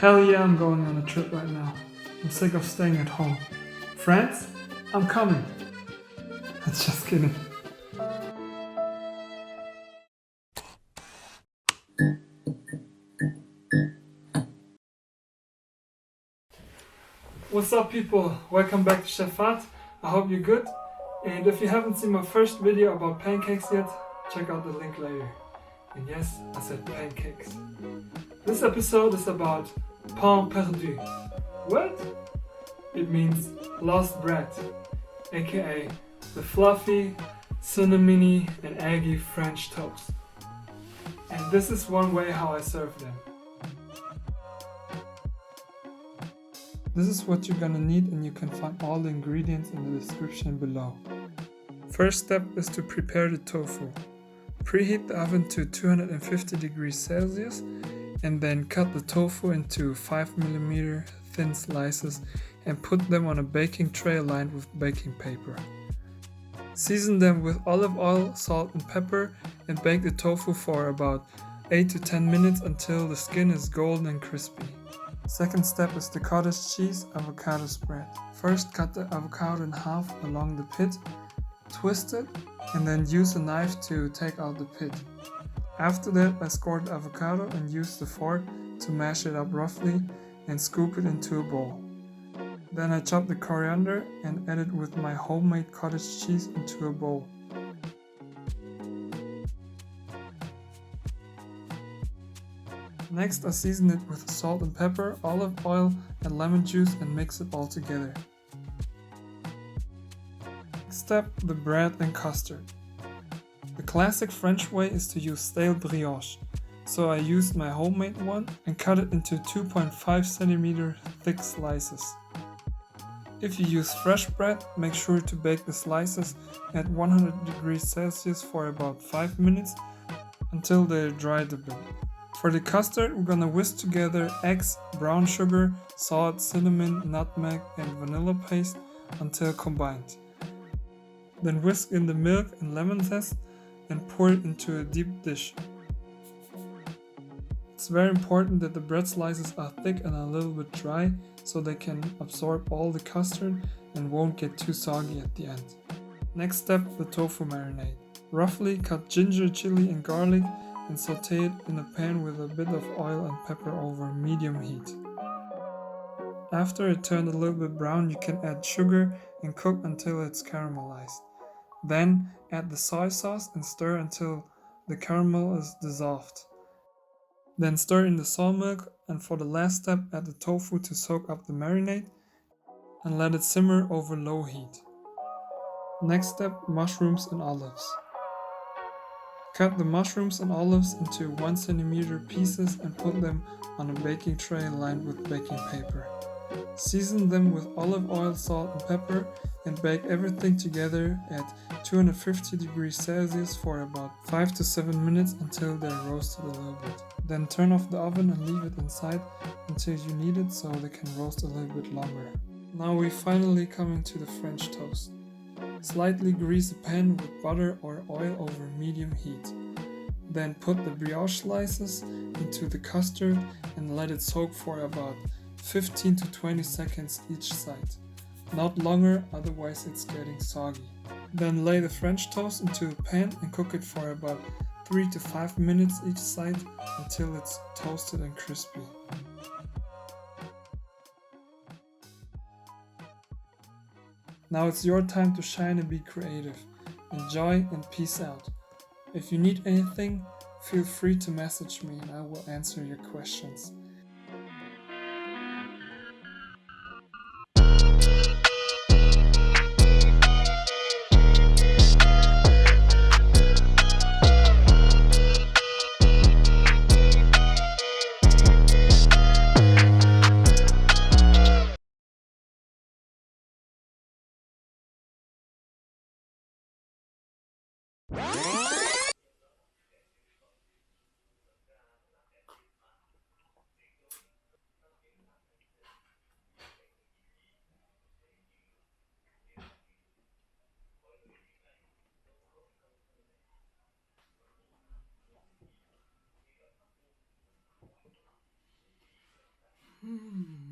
Hell yeah, I'm going on a trip right now. I'm sick of staying at home. France? I'm coming. Just kidding. What's up people? Welcome back to Chef Phat. I hope you're good. And if you haven't seen my first video about pancakes yet, check out the link later. And yes, I said pancakes. This episode is about pain perdu. What? It means lost bread, aka the fluffy, cinnamony and eggy French toast. And this is one way how I serve them. This is what you're gonna need, and you can find all the ingredients in the description below. First step is to prepare the tofu. Preheat the oven to 250 degrees Celsius and then cut the tofu into 5mm thin slices and put them on a baking tray lined with baking paper. Season them with olive oil, salt and pepper and bake the tofu for about 8 to 10 minutes until the skin is golden and crispy. Second step is the cottage cheese avocado spread. First cut the avocado in half along the pit, twist it and then use a knife to take out the pit. After that I score the avocado and use the fork to mash it up roughly and scoop it into a bowl. Then I chop the coriander and add it with my homemade cottage cheese into a bowl. Next I season it with salt and pepper, olive oil and lemon juice and mix it all together. Next step, the bread and custard. The classic French way is to use stale brioche, so I used my homemade one and cut it into 2.5 cm thick slices. If you use fresh bread, make sure to bake the slices at 100 degrees Celsius for about 5 minutes until they're dried a bit. For the custard, we're gonna whisk together eggs, brown sugar, salt, cinnamon, nutmeg and vanilla paste until combined. Then whisk in the milk and lemon zest and pour it into a deep dish. It's very important that the bread slices are thick and a little bit dry so they can absorb all the custard and won't get too soggy at the end. Next step, the tofu marinade. Roughly cut ginger, chili and garlic and saute it in a pan with a bit of oil and pepper over medium heat. After it turned a little bit brown, you can add sugar and cook until it's caramelized. Then add the soy sauce and stir until the caramel is dissolved. Then stir in the soy milk, and for the last step add the tofu to soak up the marinade and let it simmer over low heat. Next step, mushrooms and olives. Cut the mushrooms and olives into 1 cm pieces and put them on a baking tray lined with baking paper. Season them with olive oil, salt and pepper and bake everything together at 250 degrees Celsius for about 5 to 7 minutes until they're roasted a little bit. Then turn off the oven and leave it inside until you need it so they can roast a little bit longer. Now we're finally coming to the French toast. Slightly grease a pan with butter or oil over medium heat. Then put the brioche slices into the custard and let it soak for about 15 to 20 seconds each side. Not longer, otherwise it's getting soggy. Then lay the French toast into a pan and cook it for about 3 to 5 minutes each side until it's toasted and crispy. Now it's your time to shine and be creative. Enjoy and peace out. If you need anything, feel free to message me and I will answer your questions. Hmm.